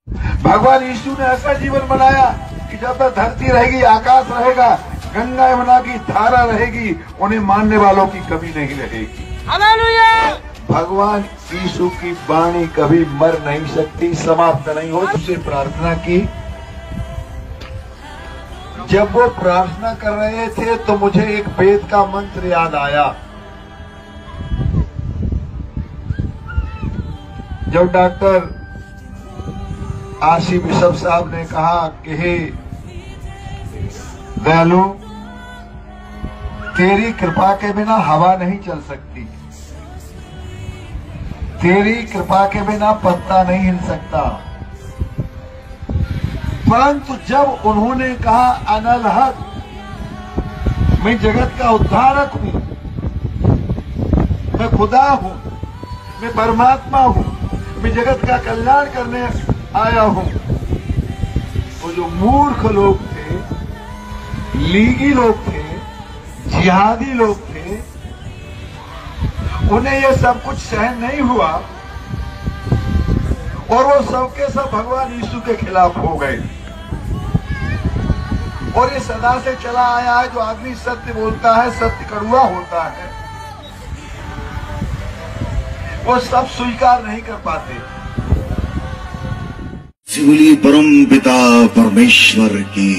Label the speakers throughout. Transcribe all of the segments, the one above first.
Speaker 1: भगवान यीशु ने ऐसा जीवन बनाया कि जब तक धरती रहेगी, आकाश रहेगा, गंगा यमुना की धारा रहेगी, उन्हें मानने वालों की कमी नहीं रहेगी। हालेलुया! भगवान यीशु की वाणी कभी मर नहीं सकती, समाप्त नहीं हो। उससे प्रार्थना की। जब वो प्रार्थना कर रहे थे तो मुझे एक वेद का मंत्र याद आया। जब डॉक्टर आशी बिशप साहब ने कहा कि हे दयालु, तेरी कृपा के बिना हवा नहीं चल सकती, तेरी कृपा के बिना पत्ता नहीं हिल सकता। परंतु जब उन्होंने कहा अनलहद, मैं जगत का उद्धारक हूं, मैं खुदा हूं, मैं परमात्मा हूं, मैं जगत का कल्याण करने आया हूं, तो जो मूर्ख लोग थे, लीगी लोग थे, जिहादी लोग थे, उन्हें यह सब कुछ सहन नहीं हुआ और वो सबके सब भगवान यीशु के खिलाफ हो गए। और ये सदा से चला आया है, जो आदमी सत्य बोलता है, सत्य कड़वा होता है, वो सब स्वीकार नहीं कर पाते।
Speaker 2: बोलिए परम पिता परमेश्वर की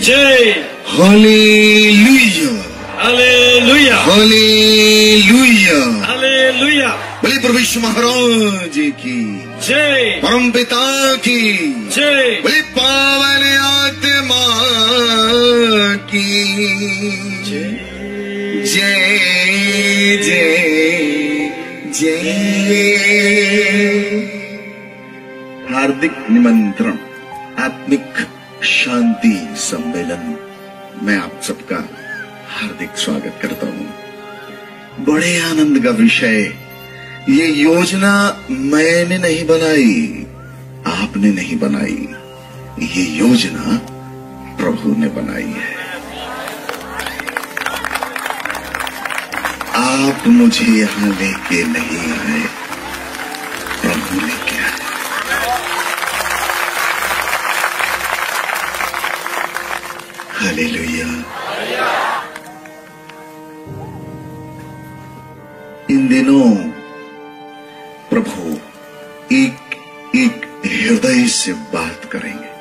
Speaker 3: जय।
Speaker 2: Hallelujah,
Speaker 3: hallelujah,
Speaker 2: hallelujah,
Speaker 3: hallelujah.
Speaker 2: बोलिए प्रभु यीशु महाराज की
Speaker 3: जय,
Speaker 2: परम पिता की
Speaker 3: जय,
Speaker 2: बोलिए पावन आत्मा की
Speaker 3: जय,
Speaker 2: जय जय जय। हार्दिक निमंत्रण आत्मिक शांति सम्मेलन में आप सबका हार्दिक स्वागत करता हूं। बड़े आनंद का विषय। ये योजना मैंने नहीं बनाई, आपने नहीं बनाई, ये योजना प्रभु ने बनाई है। आप मुझे यहां लेके नहीं आए, प्रभु लेके आए। हालेलुया। इन दिनों प्रभु एक एक हृदय से बात करेंगे।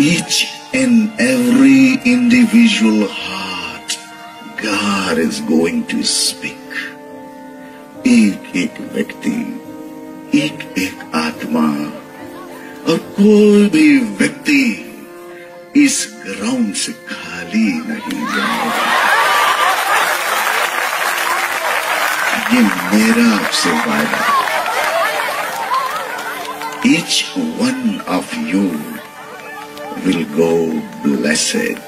Speaker 2: Each and every individual heart God is going to speak. एक एक व्यक्ति, एक एक आत्मा, और कोई भी व्यक्ति इस ग्राउंड से खाली नहीं जाएगा। ये मेरा आपसे वादा। Each one of you will go blessed.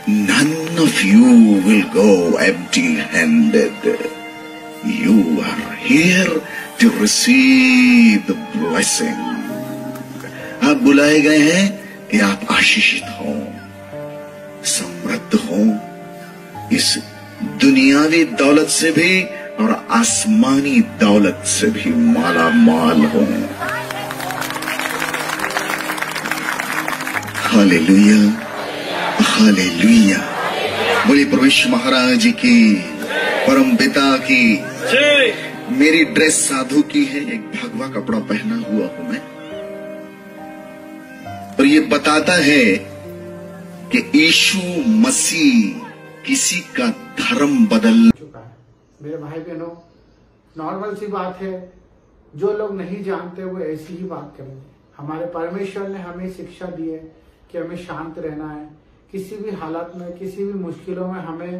Speaker 2: None of you will go empty-handed. You are here to receive the blessing. आप बुलाए गए हैं कि आप आशीषित हों, समृद्ध हों, इस दुनियावी दौलत से भी और आसमानी दौलत से भी माला माल हों। Hallelujah, hallelujah. बोलिए प्रभु यीशु महाराज की, परम पिता की
Speaker 3: जय।
Speaker 2: मेरी ड्रेस साधु की है, एक भगवा कपड़ा पहना हुआ हूं मैं, और ये बताता है कि यीशु मसीह किसी का धर्म बदल
Speaker 4: चुका है। मेरे भाई बहनों, नॉर्मल सी बात है, जो लोग नहीं जानते वो ऐसी ही बात करेंगे। हमारे परमेश्वर ने हमें शिक्षा दी है कि हमें शांत रहना है, किसी भी हालत में, किसी भी मुश्किलों में हमें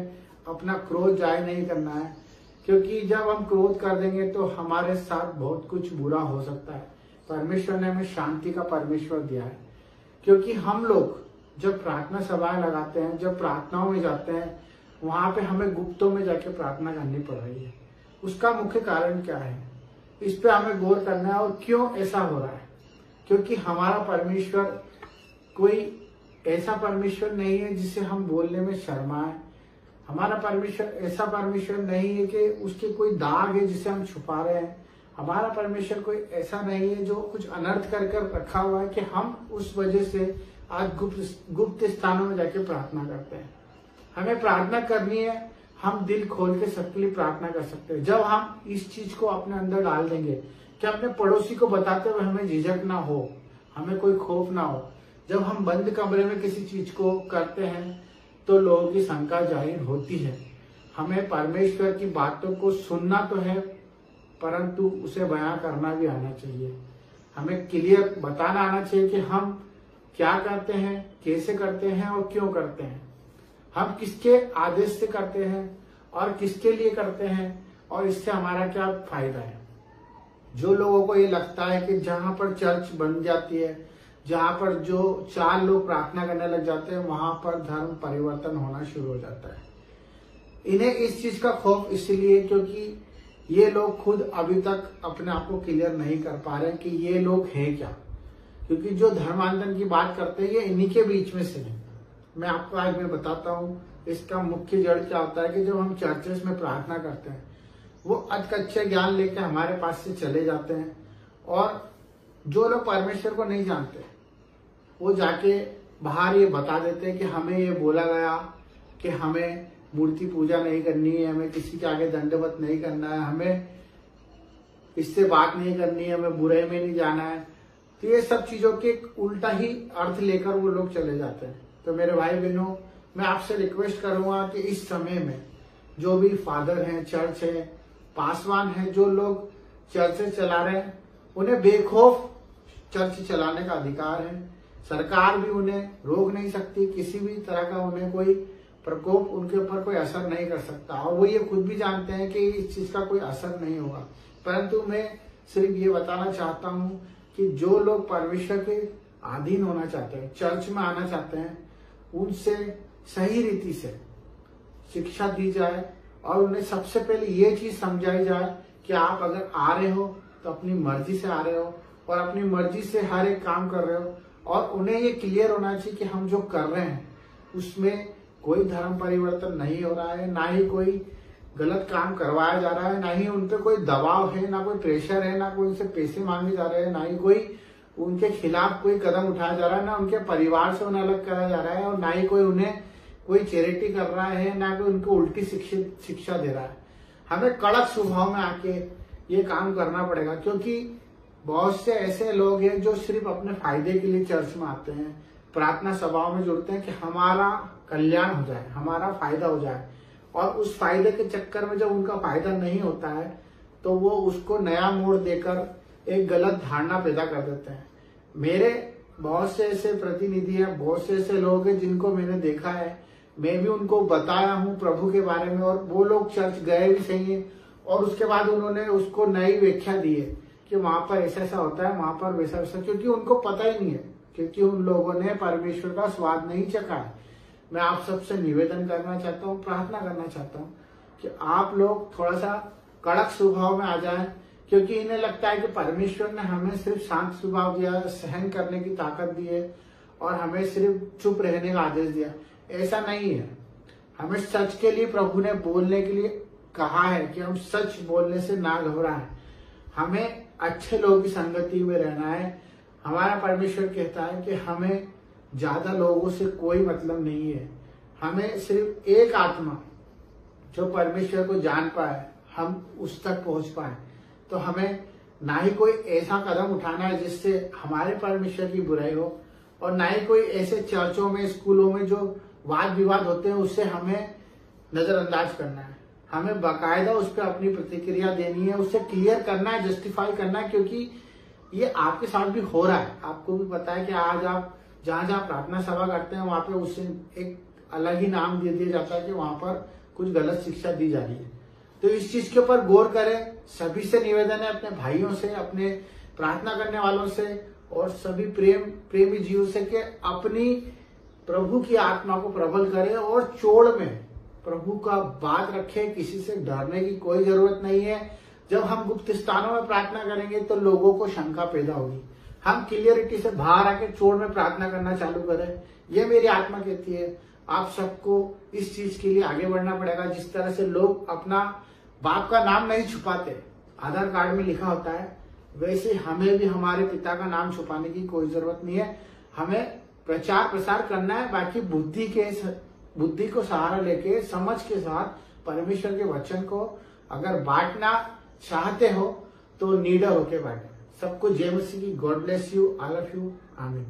Speaker 4: अपना क्रोध जाहिर नहीं करना है, क्योंकि जब हम क्रोध कर देंगे तो हमारे साथ बहुत कुछ बुरा हो सकता है। परमेश्वर ने हमें शांति का परमेश्वर दिया है, क्योंकि हम लोग जब प्रार्थना सभाएं लगाते हैं, जब प्रार्थनाओं में जाते हैं, वहां पे हमें गुप्तों में जाके प्रार्थना करनी पड़ रही है। उसका मुख्य कारण क्या है, इस पे हमें गौर करना है। और क्यों ऐसा हो रहा है? क्योंकि हमारा परमेश्वर कोई ऐसा परमेश्वर नहीं है जिसे हम बोलने में शर्माए। हमारा परमेश्वर ऐसा परमेश्वर नहीं है कि उसके कोई दाग है जिसे हम छुपा रहे हैं। हमारा परमेश्वर कोई ऐसा नहीं है जो कुछ अनर्थ कर रखा हुआ है कि हम उस वजह से आज गुप्त स्थानों में जाके प्रार्थना करते हैं। हमें प्रार्थना करनी है, हम दिल खोल के सबके लिए प्रार्थना कर सकते हैं। जब हम इस चीज को अपने अंदर डाल देंगे कि अपने पड़ोसी को बताते हुए हमें झिझक ना हो, हमें कोई खौफ ना हो। जब हम बंद कमरे में किसी चीज को करते हैं तो लोगों की शंका जाहिर होती है। हमें परमेश्वर की बातों को सुनना तो है, परंतु उसे बयां करना भी आना चाहिए। हमें क्लियर बताना आना चाहिए कि हम क्या करते हैं, कैसे करते हैं और क्यों करते हैं। हम किसके आदेश से करते हैं और किसके लिए करते हैं और इससे हमारा क्या फायदा है। जो लोगों को ये लगता है कि जहां पर चर्च बन जाती है, जहां पर जो 4 लोग प्रार्थना करने लग जाते हैं, वहां पर धर्म परिवर्तन होना शुरू हो जाता है। इन्हें इस चीज का खौफ इसलिए क्योंकि ये लोग खुद अभी तक अपने आप को क्लियर नहीं कर पा रहे कि ये लोग हैं क्या। क्योंकि जो धर्मांतरण की बात करते हैं ये इन्हीं के बीच में से है। मैं आपको आज मैं बताता हूँ इसका मुख्य जड़ क्या होता है कि जब हम चर्चेस में प्रार्थना करते हैं, वो अधकच्चे ज्ञान लेके हमारे पास से चले जाते हैं, और जो लोग परमेश्वर को नहीं जानते वो जाके बाहर ये बता देते हैं कि हमें ये बोला गया कि हमें मूर्ति पूजा नहीं करनी है, हमें किसी के आगे दंडवत नहीं करना है, हमें इससे बात नहीं करनी है, हमें बुराई में नहीं जाना है। तो ये सब चीजों के उल्टा ही अर्थ लेकर वो लोग चले जाते हैं। तो मेरे भाई बहनों, मैं आपसे रिक्वेस्ट करूंगा कि इस समय में जो भी फादर हैं, चर्च है, पासवान है, जो लोग चर्च चला रहे हैं, उन्हें बेखौफ चर्च चलाने का अधिकार है। सरकार भी उन्हें रोक नहीं सकती, किसी भी तरह का उन्हें कोई प्रकोप उनके ऊपर कोई असर नहीं कर सकता, और वो ये खुद भी जानते हैं कि इस चीज का कोई असर नहीं होगा। परंतु मैं सिर्फ ये बताना चाहता हूँ कि जो लोग परमेश्वर के अधीन होना चाहते हैं, चर्च में आना चाहते हैं, उनसे सही रीति से शिक्षा दी जाए और उन्हें सबसे पहले ये चीज समझाई जाए कि आप अगर आ रहे हो तो अपनी मर्जी से आ रहे हो और अपनी मर्जी से हर एक काम कर रहे हो, और उन्हें ये क्लियर होना चाहिए कि हम जो कर रहे हैं उसमें कोई धर्म परिवर्तन नहीं हो रहा है, ना ही कोई गलत काम करवाया जा रहा है, ना ही उन पे कोई दबाव है, ना कोई प्रेशर है, ना कोई उनसे पैसे मांगे जा रहे हैं, ना ही कोई उनके खिलाफ कोई कदम उठाया जा रहा है, ना उनके परिवार से उन्हें अलग करा जा रहा है, और ना ही कोई उन्हें कोई चैरिटी कर रहा है, ना कोई उनको उल्टी शिक्षा दे रहा है। हमें कड़क स्वभाव में आके ये काम करना पड़ेगा, क्योंकि बहुत से ऐसे लोग हैं जो सिर्फ अपने फायदे के लिए चर्च में आते हैं, प्रार्थना सभाओं में जुड़ते हैं कि हमारा कल्याण हो जाए, हमारा फायदा हो जाए, और उस फायदे के चक्कर में जब उनका फायदा नहीं होता है तो वो उसको नया मोड़ देकर एक गलत धारणा पैदा कर देते हैं। मेरे बहुत से ऐसे प्रतिनिधि हैं, बहुत से ऐसे लोग हैं जिनको मैंने देखा है, मैं भी उनको बताया हूँ प्रभु के बारे में, और वो लोग चर्च गए भी सही है और उसके बाद उन्होंने उसको नई व्याख्या दी है कि वहां पर ऐसा ऐसा होता है, वहां पर वैसा वैसा, क्योंकि उनको पता ही नहीं है, क्योंकि उन लोगों ने परमेश्वर का स्वाद नहीं चखा है। मैं आप सबसे निवेदन करना चाहता हूँ, प्रार्थना करना चाहता हूँ कि आप लोग थोड़ा सा कड़क स्वभाव में आ जाएं, क्योंकि इन्हें लगता है कि परमेश्वर ने हमें सिर्फ शांत स्वभाव दिया, सहन करने की ताकत दी है और हमें सिर्फ चुप रहने का आदेश दिया। ऐसा नहीं है। हमें सच के लिए प्रभु ने बोलने के लिए कहा है कि हम सच बोलने से ना घबराएं। हमें अच्छे लोगों की संगति में रहना है। हमारा परमेश्वर कहता है कि हमें ज्यादा लोगों से कोई मतलब नहीं है, हमें सिर्फ एक आत्मा जो परमेश्वर को जान पाए, हम उस तक पहुंच पाए। तो हमें ना ही कोई ऐसा कदम उठाना है जिससे हमारे परमेश्वर की बुराई हो, और ना ही कोई ऐसे चर्चों में, स्कूलों में जो वाद विवाद होते हैं उससे हमें नजरअंदाज करना है। हमें बाकायदा उस पर अपनी प्रतिक्रिया देनी है, उससे क्लियर करना है, जस्टिफाई करना है, क्योंकि ये आपके साथ भी हो रहा है। आपको भी पता है कि आज आप जहां जहां प्रार्थना सभा करते हैं वहां पे उससे एक अलग ही नाम दे दिया जाता है कि वहां पर कुछ गलत शिक्षा दी जा रही है। तो इस चीज के ऊपर गौर करें। सभी से निवेदन है, अपने भाइयों से, अपने प्रार्थना करने वालों से और सभी प्रेमी जीवों से कि अपनी प्रभु की आत्मा को प्रबल करें और चोड़ में प्रभु का बात रखें। किसी से डरने की कोई जरूरत नहीं है। जब हम गुप्त स्थानों में प्रार्थना करेंगे तो लोगों को शंका पैदा होगी। हम क्लियरिटी से बाहर आके चोड़ में प्रार्थना करना चालू करें। ये मेरी आत्मा कहती है। आप सबको इस चीज के लिए आगे बढ़ना पड़ेगा। जिस तरह से लोग अपना बाप का नाम नहीं छुपाते, आधार कार्ड में लिखा होता है, वैसे हमें भी हमारे पिता का नाम छुपाने की कोई जरूरत नहीं है। हमें प्रचार प्रसार करना है। बाकी बुद्धि को सहारा लेके समझ के साथ परमेश्वर के वचन को अगर बांटना चाहते हो तो निडर होके बांटे। सबको जय मसीह की। God bless you, I love you, आमीन।